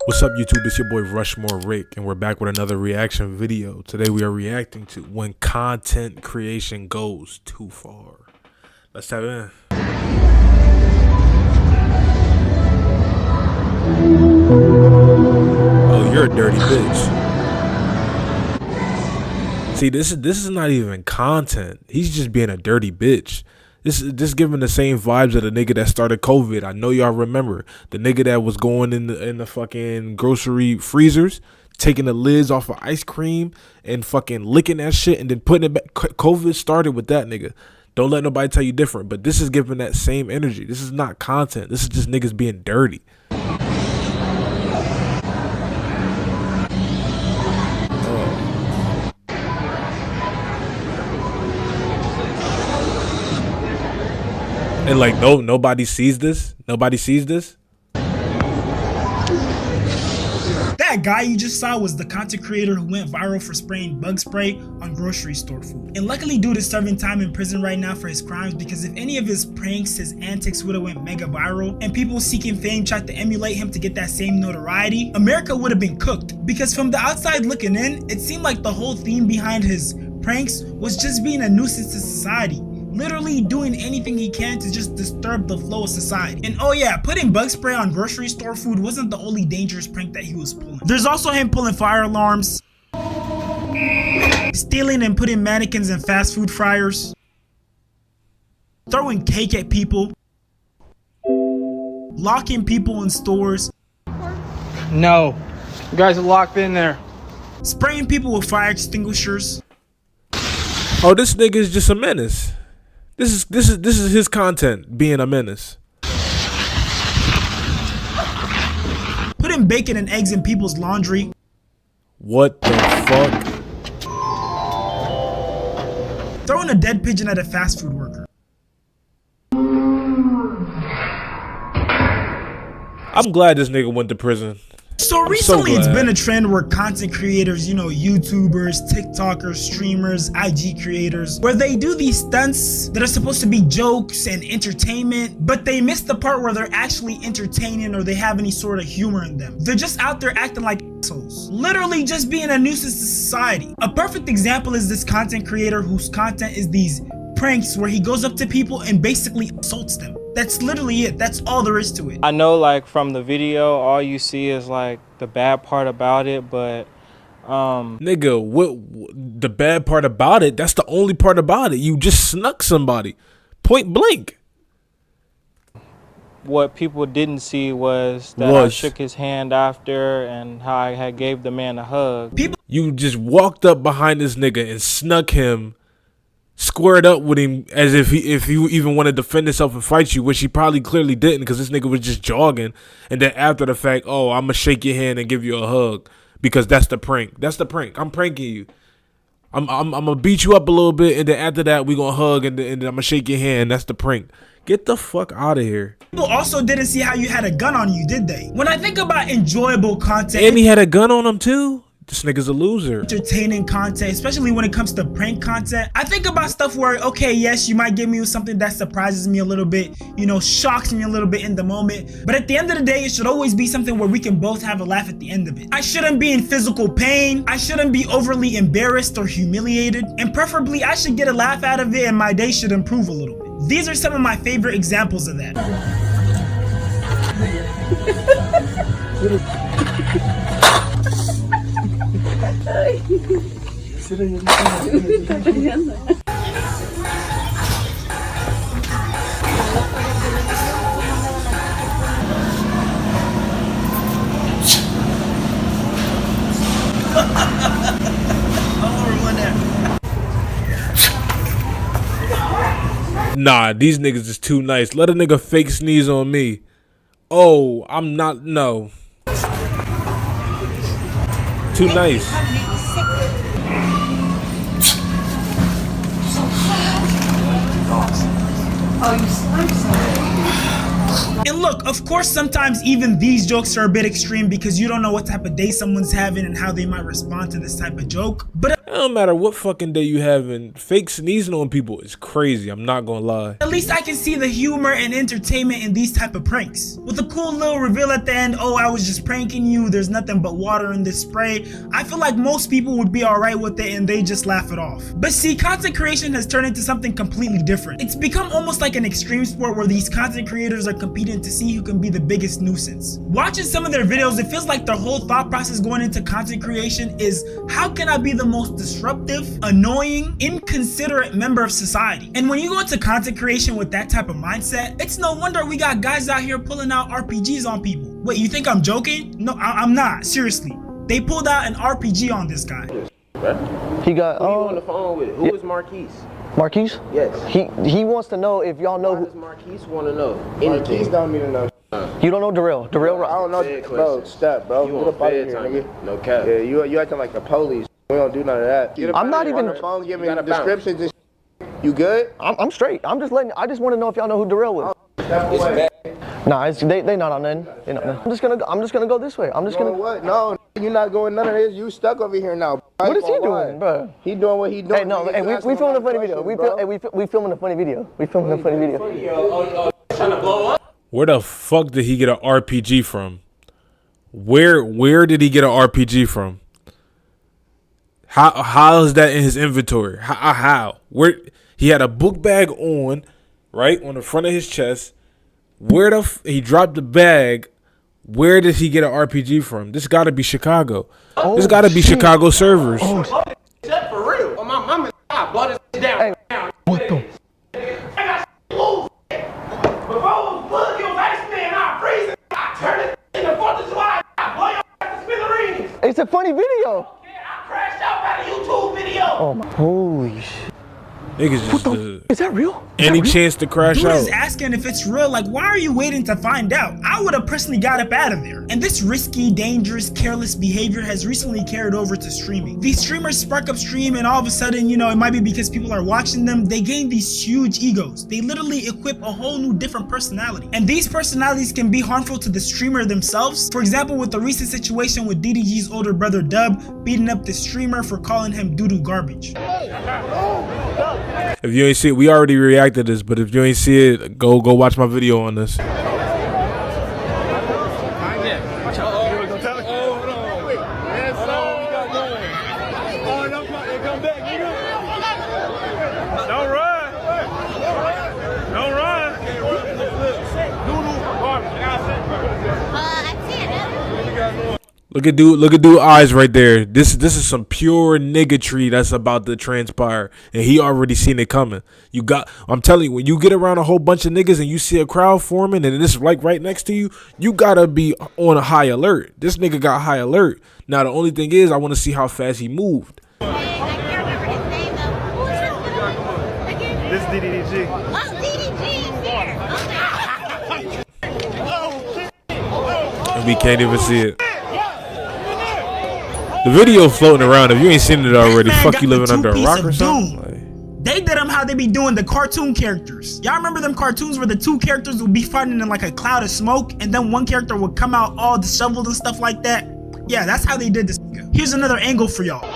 What's up YouTube, it's your boy RushMoreRick, and we're back with another reaction video. Today we are reacting to when content creation goes too far. Let's dive in. Oh, you're a dirty bitch. See, this is not even content. He's just being a dirty bitch. This is just giving the same vibes of the nigga that started COVID. I know y'all remember the nigga that was going in the fucking grocery freezers, taking the lids off of ice cream and fucking licking that shit and then putting it back. COVID started with that nigga. Don't let nobody tell you different. But this is giving that same energy. This is not content. This is just niggas being dirty. And like, nobody sees this. Nobody sees this. That guy you just saw was the content creator who went viral for spraying bug spray on grocery store food. And luckily, dude is serving time in prison right now for his crimes, because if any of his pranks, his antics would have went mega viral and people seeking fame tried to emulate him to get that same notoriety, America would have been cooked. Because from the outside looking in, it seemed like the whole theme behind his pranks was just being a nuisance to society. Literally doing anything he can to just disturb the flow of society. And oh yeah, putting bug spray on grocery store food wasn't the only dangerous prank that he was pulling. There's also him pulling fire alarms, stealing and putting mannequins in fast food fryers, throwing cake at people, locking people in stores. No, you guys are locked in there. Spraying people with fire extinguishers. Oh, this nigga is just a menace. This is his content, being a menace. Putting bacon and eggs in people's laundry. What the fuck? Throwing a dead pigeon at a fast food worker. I'm glad this nigga went to prison. So recently it's been a trend where content creators, YouTubers, TikTokers, streamers, IG creators, where they do these stunts that are supposed to be jokes and entertainment, but they miss the part where they're actually entertaining or they have any sort of humor in them. They're just out there acting like assholes, literally just being a nuisance to society. A perfect example is this content creator whose content is these pranks where he goes up to people and basically assaults them. That's literally it. That's all there is to it. I know, like, from the video, all you see is like the bad part about it, but nigga, what the bad part about it? That's the only part about it. You just snuck somebody, point blank. What people didn't see was that I shook his hand after and how I had gave the man a hug. You just walked up behind this nigga and snuck him, squared up with him as if he even want to defend himself and fight you, which he probably clearly didn't, because this nigga was just jogging. And then after the fact, oh, I'm gonna shake your hand and give you a hug because that's the prank. That's the prank. I'm pranking you. I'm gonna beat you up a little bit, and then after that we gonna hug, and then I'm gonna shake your hand. That's the prank. Get the fuck out of here. People also didn't see how you had a gun on you, did they? When I think about enjoyable content, and he had a gun on him too. This nigga's a loser. Entertaining content, especially when it comes to prank content, I think about stuff where, okay, yes, you might give me something that surprises me a little bit, shocks me a little bit in the moment, but at the end of the day, it should always be something where we can both have a laugh at the end of it. I shouldn't be in physical pain, I shouldn't be overly embarrassed or humiliated, and preferably I should get a laugh out of it and my day should improve a little bit. These are some of my favorite examples of that. Nah, these niggas is too nice. Let a nigga fake sneeze on me. Oh, I'm not, no. Too nice. Oh, you slime something. And look, of course, sometimes even these jokes are a bit extreme because you don't know what type of day someone's having and how they might respond to this type of joke. But it don't matter what fucking day you having, fake sneezing on people is crazy. I'm not gonna lie. At least I can see the humor and entertainment in these type of pranks. With a cool little reveal at the end, oh, I was just pranking you, there's nothing but water in this spray. I feel like most people would be alright with it and they just laugh it off. But see, content creation has turned into something completely different. It's become almost like an extreme sport where these content creators are competing to see who can be the biggest nuisance. Watching some of their videos, it feels like their whole thought process going into content creation is, how can I be the most disruptive, annoying, inconsiderate member of society? And when you go into content creation with that type of mindset, it's no wonder we got guys out here pulling out RPGs on people. Wait, you think I'm joking? No, I'm not, seriously. They pulled out an RPG on this guy. He got, who you on the phone with? Who is Marquise? Marquise? Yes. He wants to know if y'all know. Why does Marquise want to know? Marquise don't need to know. You don't know Darrell? Darrell? I don't know, bro. Stop, bro. Get up out of here, nigga. No cap. Yeah, you acting like the police. We don't do none of that. I'm not even on the phone giving descriptions and shit. You good? I'm straight. I just want to know if y'all know who Darrell was. Nah, they not on nothing. They not on nothing. I'm just gonna go this way. I'm just gonna. What? No, you're not going none of this. You stuck over here now. What is he doing, bro? He doing what he doing. Hey, no, hey, we filming a funny video. We filming a funny video. We filming a funny video. Trying to blow up. Where the fuck did he get an RPG from? Where did he get an RPG from? How is that in his inventory? How? Where he had a book bag on, right on the front of his chest. Where he dropped the bag? Where did he get an RPG from? This got to be Chicago. This got to be Chicago servers. For real. Oh, my mama, I bought this down. Hey, what the? It's a funny video. I crashed out by the YouTube video. Oh my, holy shit. Niggas just is that real? Any chance to crash Dude out? is asking if it's real. Like, why are you waiting to find out? I would have personally got up out of there. And this risky, dangerous, careless behavior has recently carried over to streaming. These streamers spark up stream and all of a sudden, you know, it might be because people are watching them, they gain these huge egos. They literally equip a whole new different personality. And these personalities can be harmful to the streamer themselves. For example, with the recent situation with DDG's older brother Dub beating up the streamer for calling him doo-doo garbage. If you ain't see it, we already reacted to this, but if you ain't see it, go watch my video on this. Look at dude eyes right there. This is some pure niggatry that's about to transpire, and he already seen it coming. I'm telling you, when you get around a whole bunch of niggas and you see a crowd forming and it's like right next to you, you gotta be on a high alert. This nigga got high alert. Now the only thing is, I want to see how fast he moved. This DDG. Oh, DDG is here. And we can't even see it. The video floating around. If you ain't seen it already, fuck you living under a rock or something. Like, they did them how they be doing the cartoon characters. Y'all remember them cartoons where the two characters would be fighting in like a cloud of smoke and then one character would come out all disheveled and stuff like that? Yeah, that's how they did this. Here's another angle for y'all.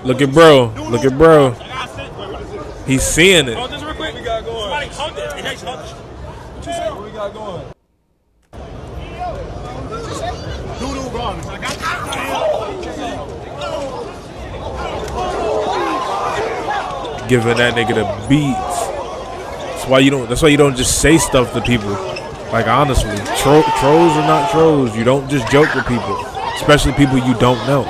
Look at bro. Look at bro. He's seeing it. Oh, just real quick. We got going. Somebody hugged it. Hey, hugged it. What you say? What we got going? Doodle garbage. I got Giving that nigga the beats. That's why you don't just say stuff to people. Like honestly, trolls are not trolls. You don't just joke with people, especially people you don't know.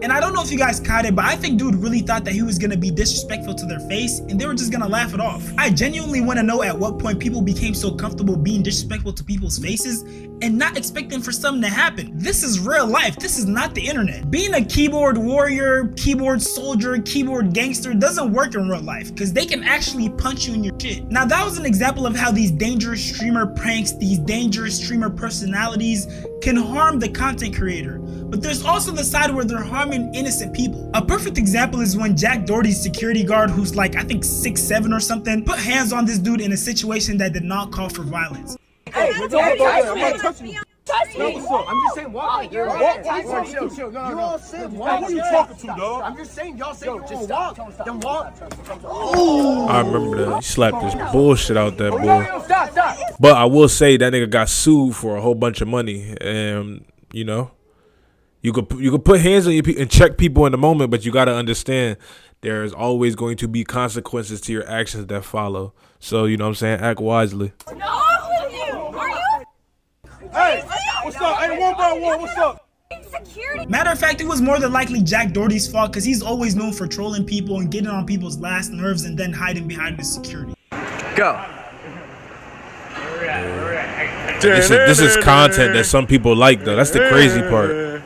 And I don't know if you guys caught it, but I think dude really thought that he was gonna be disrespectful to their face and they were just gonna laugh it off. I genuinely want to know at what point people became so comfortable being disrespectful to people's faces and not expecting for something to happen. This is real life. This is not the internet. Being a keyboard warrior, keyboard soldier, keyboard gangster doesn't work in real life because they can actually punch you in your shit. Now that was an example of how these dangerous streamer pranks, these dangerous streamer personalities can harm the content creator. But there's also the side where they're harming innocent people. A perfect example is when Jack Doherty's security guard, who's like I think 6'7" or something, put hands on this dude in a situation that did not call for violence. Hey, I'm not touching you. No, what's up? I'm just saying, walk. Chill. No. You all said walk. Who are you talking to, dog? I'm just saying, y'all say just walk. Then walk. I remember that. He slapped this bullshit out that boy. Stop. But I will say that nigga got sued for a whole bunch of money, and you know, you could put hands on your people and check people in the moment, but you gotta understand there's always going to be consequences to your actions that follow. So you know what I'm saying, act wisely. Hey, what's up? Hey, one by one, what's up? Security. Matter of fact, it was more than likely Jack Doherty's fault because he's always known for trolling people and getting on people's last nerves and then hiding behind the security. Go. This is content that some people like though. That's the crazy part.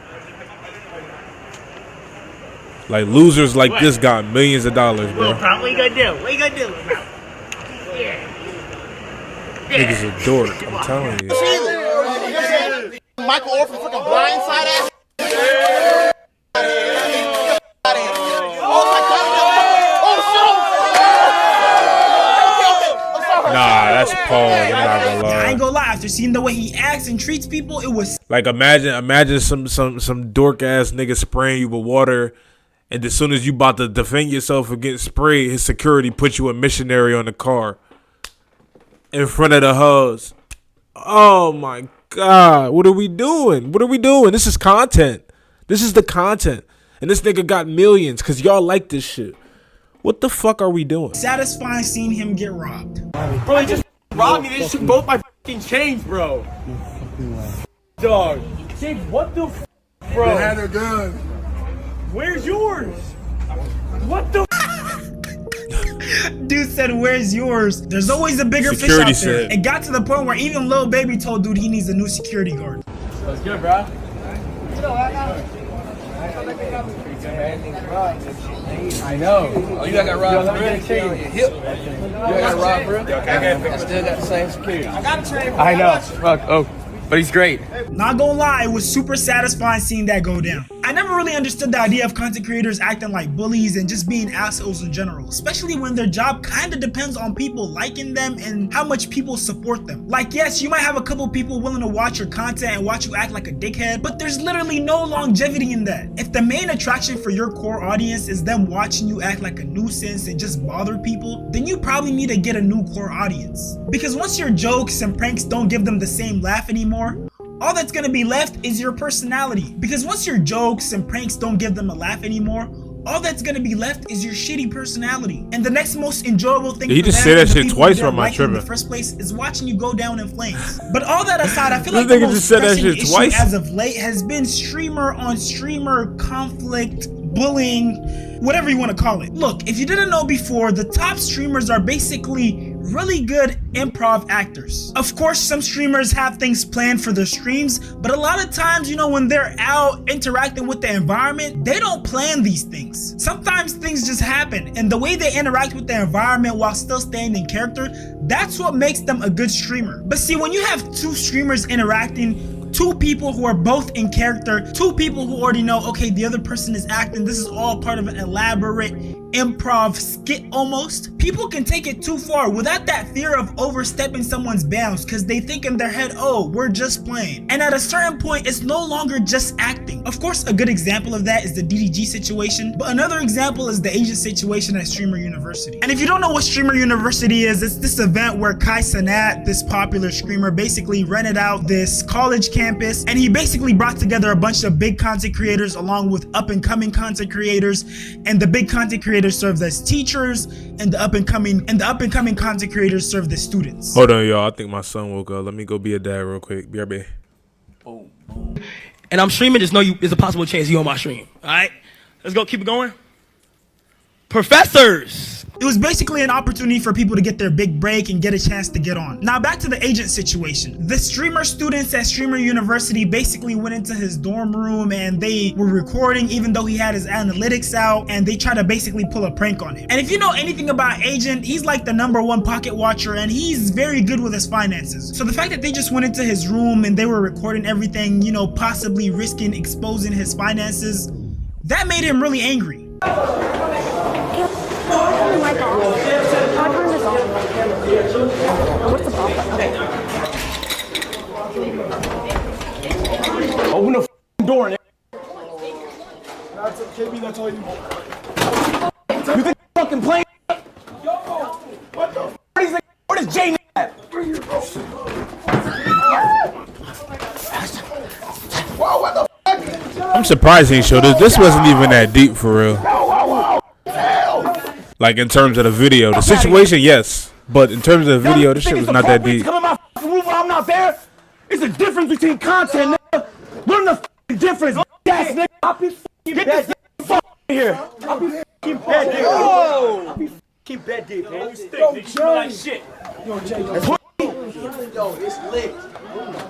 Like losers like this got millions of dollars, bro. What you gonna do? What you gonna do? Niggas a dork, I'm telling you. Michael Orr from freaking blindside ass. Nah, that's Paul. I'm not gonna lie. I ain't gonna lie. After seeing the way he acts and treats people, it was like imagine some dork ass nigga spraying you with water, and as soon as you about to defend yourself against sprayed, his security put you a missionary on the car in front of the hose. Oh my God, what are we doing? This is content. This is the content. And this nigga got millions because y'all like this shit. What the fuck are we doing? satisfying seeing him get robbed. Bro, he just robbed me. They just took both my fucking chains, bro. Dog. James, what the f, bro? They had a gun. Where's yours? What the Dude said, where's yours? There's always a bigger Security fish out there. said. It got to the point where even Lil Baby told dude he needs a new security guard. That's good, bro. I know. Oh, you got robbed for real? You got robbed for real? I still got the same security. I know. Fuck. Oh, but he's great. Not gonna lie, it was super satisfying seeing that go down. I never really understood the idea of content creators acting like bullies and just being assholes in general, especially when their job kind of depends on people liking them and how much people support them. Like, yes, you might have a couple people willing to watch your content and watch you act like a dickhead, but there's literally no longevity in that. If the main attraction for your core audience is them watching you act like a nuisance and just bother people, then you probably need to get a new core audience. Because once your jokes and pranks don't give them the same laugh anymore, all that's gonna be left is your personality. Because once your jokes and pranks don't give them a laugh anymore, all that's gonna be left is your shitty personality. And the next most enjoyable thing He just said that shit twice from my in the tripping. first place is watching you go down in flames. But all that aside, I feel This like the nigga most just said that pressing shit issue twice. as of late has been streamer on streamer conflict, bullying, whatever you want to call it. Look, if you didn't know before, the top streamers are basically really good improv actors. Of course, some streamers have things planned for their streams, but a lot of times, you know, when they're out interacting with the environment, they don't plan these things. Sometimes things just happen, and the way they interact with the environment while still staying in character, that's what makes them a good streamer. But see, when you have two streamers interacting, two people who are both in character, two people who already know, okay, the other person is acting, this is all part of an elaborate improv skit almost, people can take it too far without that fear of overstepping someone's bounds because they think in their head, oh, we're just playing. And at a certain point, it's no longer just acting. Of course, a good example of that is the DDG situation, but another example is the Asian situation at Streamer University. And if you don't know what Streamer University is, it's this event where Kai Cenat, this popular streamer, basically rented out this college campus, and he basically brought together a bunch of big content creators along with up-and-coming content creators, and the big content creators served as teachers, and the up-and-coming content creators served as students. Hold on, y'all. I think my son woke up. Let me go be a dad real quick. BRB. Boom, boom. And I'm streaming, just know there's a possible chance you on my stream. All right? Let's go. Keep it going. Professors. It was basically an opportunity for people to get their big break and get a chance to get on. Now back to the agent situation. The streamer students at Streamer University basically went into his dorm room and they were recording even though he had his analytics out, and they tried to basically pull a prank on him. And if you know anything about Agent, he's like the #1 pocket watcher and he's very good with his finances. So the fact that they just went into his room and they were recording everything, you know, possibly risking exposing his finances, that made him really angry. Open the door, nigga. That's KB, that's all you want. You think you're fucking playing? Yo, what the f*** is that? Where does Jay at? Whoa, what the f***? I'm surprised he showed this. This wasn't even that deep for real. Like in terms of the video. The situation, yes. But in terms of the video, this shit was not that deep. Come in my f***ing room while I'm not there? It's a difference between content, nigga. Learn the f***ing difference, ass nigga. I'll be f***ing bad dick. Fuck here. I'll be f***ing bad dick. I'll be f***ing bad dick, man. You smell like shit. Yo, Jay. Yo, it's lit.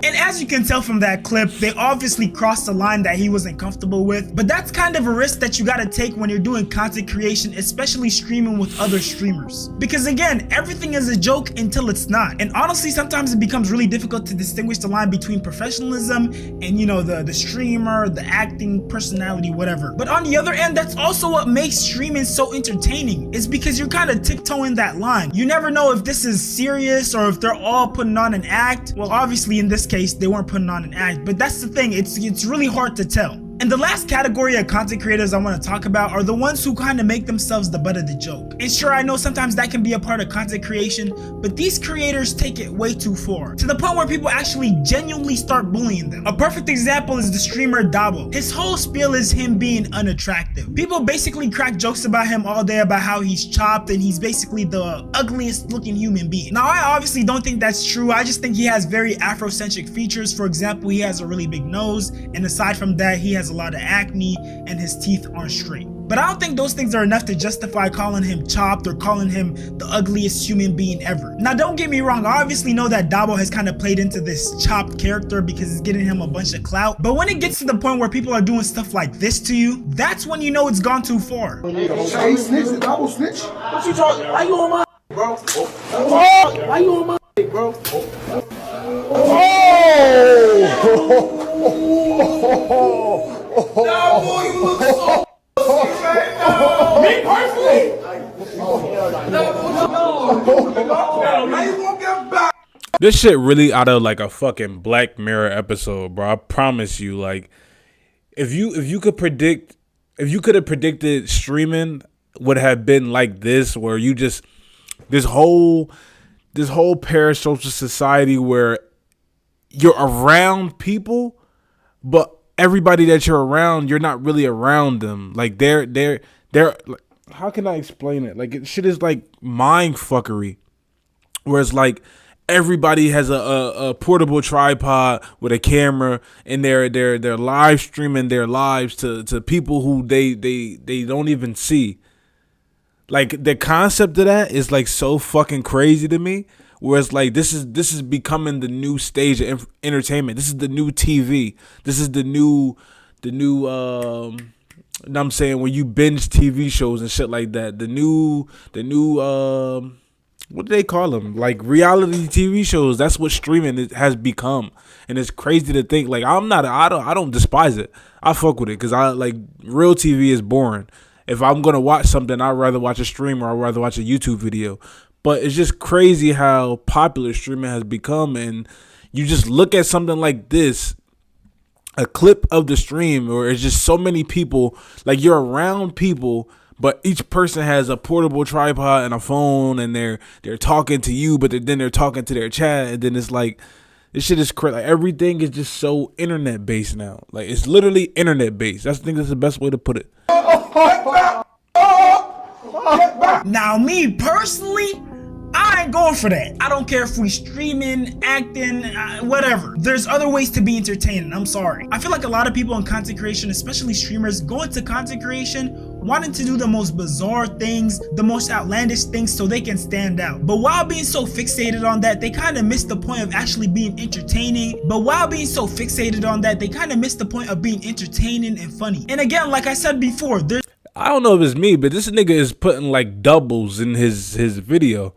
And as you can tell from that clip, they obviously crossed the line that he wasn't comfortable with, but that's kind of a risk that you gotta take when you're doing content creation, especially streaming with other streamers. Because again, everything is a joke until it's not. And honestly, sometimes it becomes really difficult to distinguish the line between professionalism and, you know, the streamer, the acting, personality, whatever. But on the other end, that's also what makes streaming so entertaining. It's because you're kind of tiptoeing that line. You never know if this is serious or if they're all putting on an act. Well, obviously in this case, they weren't putting on an act, but that's the thing, it's really hard to tell. And the last category of content creators I want to talk about are the ones who kind of make themselves the butt of the joke. And sure, I know sometimes that can be a part of content creation, but these creators take it way too far, to the point where people actually genuinely start bullying them. A perfect example is the streamer Dabo. His whole spiel is him being unattractive. People basically crack jokes about him all day about how he's chopped and he's basically the ugliest looking human being. Now, I obviously don't think that's true. I just think he has very Afrocentric features. For example, he has a really big nose, and aside from that, he has a lot of acne and his teeth aren't straight. But I don't think those things are enough to justify calling him chopped or calling him the ugliest human being ever. Now, don't get me wrong, I obviously know that Dabo has kind of played into this chopped character because it's getting him a bunch of clout, but when it gets to the point where people are doing stuff like this to you, that's when you know it's gone too far. Hey, snitch, the Dabo snitch. What you talking? Why you on my bro? Why you on my bro? Now, boy, you look so me personally? How you gonna get back? This shit really out of like a fucking Black Mirror episode, bro. I promise you. Like, if you could have predicted streaming would have been like this, where you just this whole parasocial society where you're around people, but everybody that you're around, you're not really around them. Like they're like, how can I explain it? Like, shit is like mind fuckery, where it's like everybody has a portable tripod with a camera and they're live streaming their lives to people who they don't even see. Like, the concept of that is like so fucking crazy to me. Whereas like this is becoming the new stage of entertainment. This is the new TV. This is the new I'm saying, when you binge TV shows and shit like that. The new what do they call them? Like reality TV shows. That's what streaming has become. And it's crazy to think, like, I don't despise it. I fuck with it because I like real TV is boring. If I'm gonna watch something, I'd rather watch a stream or I'd rather watch a YouTube video. But it's just crazy how popular streaming has become, and you just look at something like this, a clip of the stream, or it's just so many people, like you're around people, but each person has a portable tripod and a phone, and they're talking to you, but then they're talking to their chat, and then it's like, this shit is crazy. Like, everything is just so internet based now. Like, it's literally internet based. I think that's the best way to put it. Now, me personally, I ain't going for that. I don't care if we streaming, acting, whatever. There's other ways to be entertaining. I'm sorry. I feel like a lot of people in content creation, especially streamers, go into content creation wanting to do the most bizarre things, the most outlandish things so they can stand out. But while being so fixated on that, they kind of miss the point of actually being entertaining. And funny. And again, like I said before, I don't know if it's me, but this nigga is putting like doubles in his video.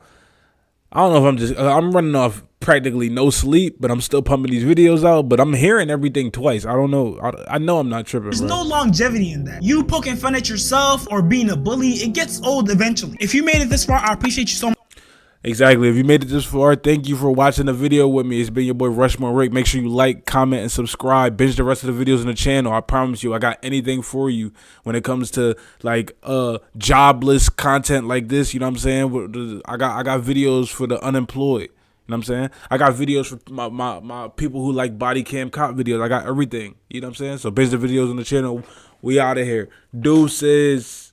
I don't know if I'm running off practically no sleep, but I'm still pumping these videos out, but I'm hearing everything twice. I don't know. I know I'm not tripping, there's bro. no longevity in that. You poking fun at yourself or being a bully, it gets old eventually. If you made it this far, I appreciate you so much. Exactly. If you made it this far, thank you for watching the video with me. It's been your boy Rushmore Rick. Make sure you like, comment, and subscribe. Binge the rest of the videos on the channel. I promise you, I got anything for you when it comes to like jobless content like this. You know what I'm saying? I got videos for the unemployed. You know what I'm saying? I got videos for my people who like body cam cop videos. I got everything. You know what I'm saying? So binge the videos on the channel. We out of here. Deuces.